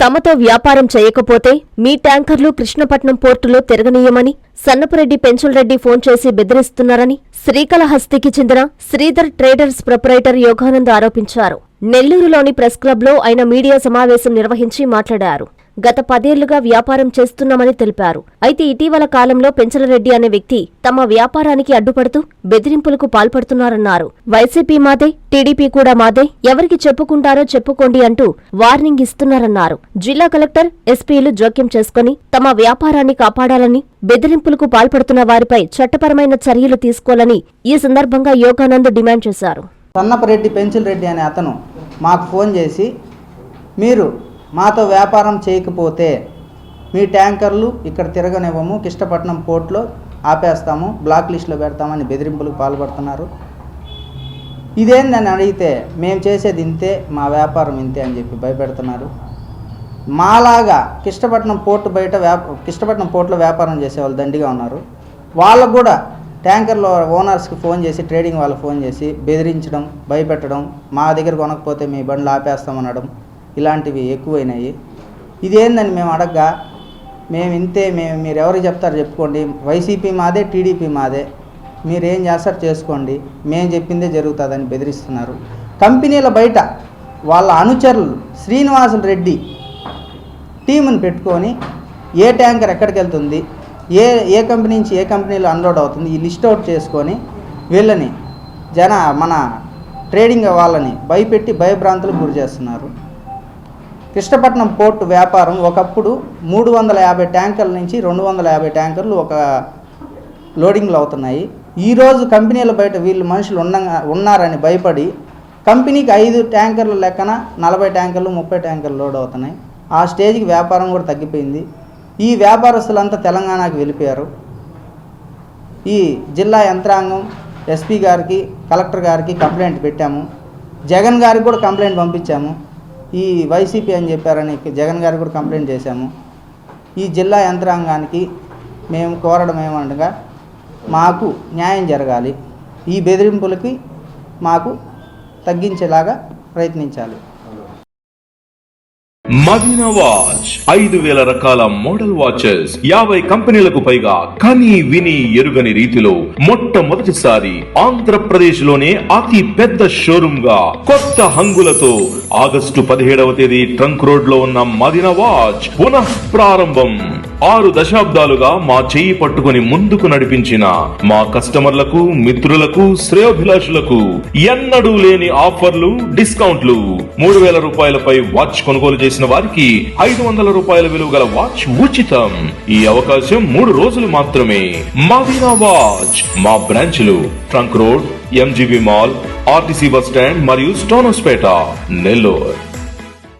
తమతో వ్యాపారం చేయకపోతే మీ ట్యాంకర్లు కృష్ణపట్నం పోర్టులో తిరగనీయమని సన్నపురెడ్డి పెంచుల్రెడ్డి ఫోన్ చేసి బెదిరిస్తున్నారని శ్రీకాళహస్తికి చెందిన శ్రీధర్ ట్రేడర్స్ ప్రొపరైటర్ యోగానంద్ ఆరోపించారు. నెల్లూరులోని ప్రెస్ క్లబ్లో ఆయన మీడియా సమావేశం నిర్వహించి మాట్లాడారు. గత 10 ఏళ్లుగా వ్యాపారం చేస్తున్నామని తెలిపారు. అయితే ఇటీవల కాలంలో పెంచలరెడ్డి అనే వ్యక్తి తమ వ్యాపారానికి అడ్డుపడుతూ బెదిరింపులకు పాల్పడుతున్నారన్నారు. వైసీపీ మాదే, టీడీపీ కూడా మాదే, ఎవరికి చెప్పుకుంటారో చెప్పుకోండి అంటూ వార్నింగ్ ఇస్తున్నారన్నారు. జిల్లా కలెక్టర్, ఎస్పీలు జోక్యం చేసుకుని తమ వ్యాపారాన్ని కాపాడాలని, బెదిరింపులకు పాల్పడుతున్న వారిపై చట్టపరమైన చర్యలు తీసుకోవాలని ఈ సందర్భంగా యోగానంద్ డిమాండ్ చేశారు. సన్నపరెడ్డి పెంచుల్రెడ్డి అనే అతను మాకు ఫోన్ చేసి, మీరు మాతో వ్యాపారం చేయకపోతే మీ ట్యాంకర్లు ఇక్కడ తిరగనివ్వము, కృష్ణపట్నం పోర్ట్లో ఆపేస్తాము, బ్లాక్ లిస్టులో పెడతామని బెదిరింపులకు పాల్పడుతున్నారు. ఇదేందని అడిగితే మేము చేసేది ఇంతే, మా వ్యాపారం ఇంతే అని చెప్పి భయపెడుతున్నారు. మాలాగా కృష్ణపట్నం పోర్టులో వ్యాపారం చేసేవాళ్ళు దండిగా ఉన్నారు. వాళ్ళకు కూడా ట్యాంకర్లో ఓనర్స్కి ఫోన్ చేసి, ట్రేడింగ్ వాళ్ళకి ఫోన్ చేసి బెదిరించడం, భయపెట్టడం, మా దగ్గర కొనకపోతే మీ బండ్లు ఆపేస్తామనడం, ఇలాంటివి ఎక్కువైనాయి. ఇదేందని మేము అడగ్గా, మేము ఇంతే, మీరు ఎవరికి చెప్తారో చెప్పుకోండి, వైసీపీ మాదే, టీడీపీ మాదే, మీరేం చేస్తారు చేసుకోండి, మేము చెప్పిందే జరుగుతుందని బెదిరిస్తున్నారు. కంపెనీల బయట వాళ్ళ అనుచరులు శ్రీనివాసులు రెడ్డి టీముని పెట్టుకొని ఏ ట్యాంకర్ ఎక్కడికి వెళ్తుంది, ఏ కంపెనీ నుంచి ఏ కంపెనీలో అన్లోడ్ అవుతుంది, ఈ లిస్ట్ అవుట్ చేసుకొని వీళ్ళని మన ట్రేడింగ్ వాళ్ళని భయపెట్టి భయభ్రాంతులకు గురి చేస్తున్నారు. కృష్ణపట్నం పోర్టు వ్యాపారం ఒకప్పుడు 350 ట్యాంకర్ల నుంచి 250 ట్యాంకర్లు ఒక లోడింగ్లు అవుతున్నాయి. ఈరోజు కంపెనీల బయట వీళ్ళు మనుషులు ఉన్నారని భయపడి కంపెనీకి 5 ట్యాంకర్ల లెక్కన 40 ట్యాంకర్లు 30 ట్యాంకర్లు లోడ్ అవుతున్నాయి. ఆ స్టేజ్కి వ్యాపారం కూడా తగ్గిపోయింది. ఈ వ్యాపారస్తులంతా తెలంగాణకు వెళ్ళిపోయారు. ఈ జిల్లా యంత్రాంగం ఎస్పీ గారికి, కలెక్టర్ గారికి కంప్లైంట్ పెట్టాము. జగన్ గారికి కూడా కంప్లైంట్ పంపించాము. ఈ వైసీపీ అని చెప్పారని జగన్ గారికి కూడా కంప్లైంట్ చేశాము. ఈ జిల్లా యంత్రాంగానికి మేము కోరడం ఏమనగా, మాకు న్యాయం జరగాలి, ఈ బెదిరింపులకి మాకు తగ్గించేలాగా ప్రయత్నించాలి. మదీనా వాచ్ 5000 రకాల మోడల్ వాచెస్, 50 కంపెనీలకు పైగా కని విని ఎరుగని రీతిలో మొట్టమొదటిసారి ఆంధ్రప్రదేశ్ లోనే అతి పెద్ద షోరూమ్ గా కొత్త హంగులతో ఆగస్టు 17వ తేదీ ట్రంక్ రోడ్ లో ఉన్న మదీనా వాచ్ పునః ప్రారంభం. 6 దశాబ్దాలుగా మా చెయ్యి పట్టుకుని ముందుకు నడిపించిన మా కస్టమర్లకు, మిత్రులకు, శ్రేయోభిలాషులకు ఎన్నడూ లేని ఆఫర్లు, డిస్కౌంట్లు. 3000 రూపాయలపై వాచ్ కొనుగోలు చేసిన వారికి 500 రూపాయల విలువ గల వాచ్ ఉచితం. ఈ అవకాశం 3 రోజులు మాత్రమే. మదీనా వాచ్ మా బ్రాంచ్లు trunk road, MGB mall, RTC bus stand మరియు స్టోనస్పేట, నెల్లూరు.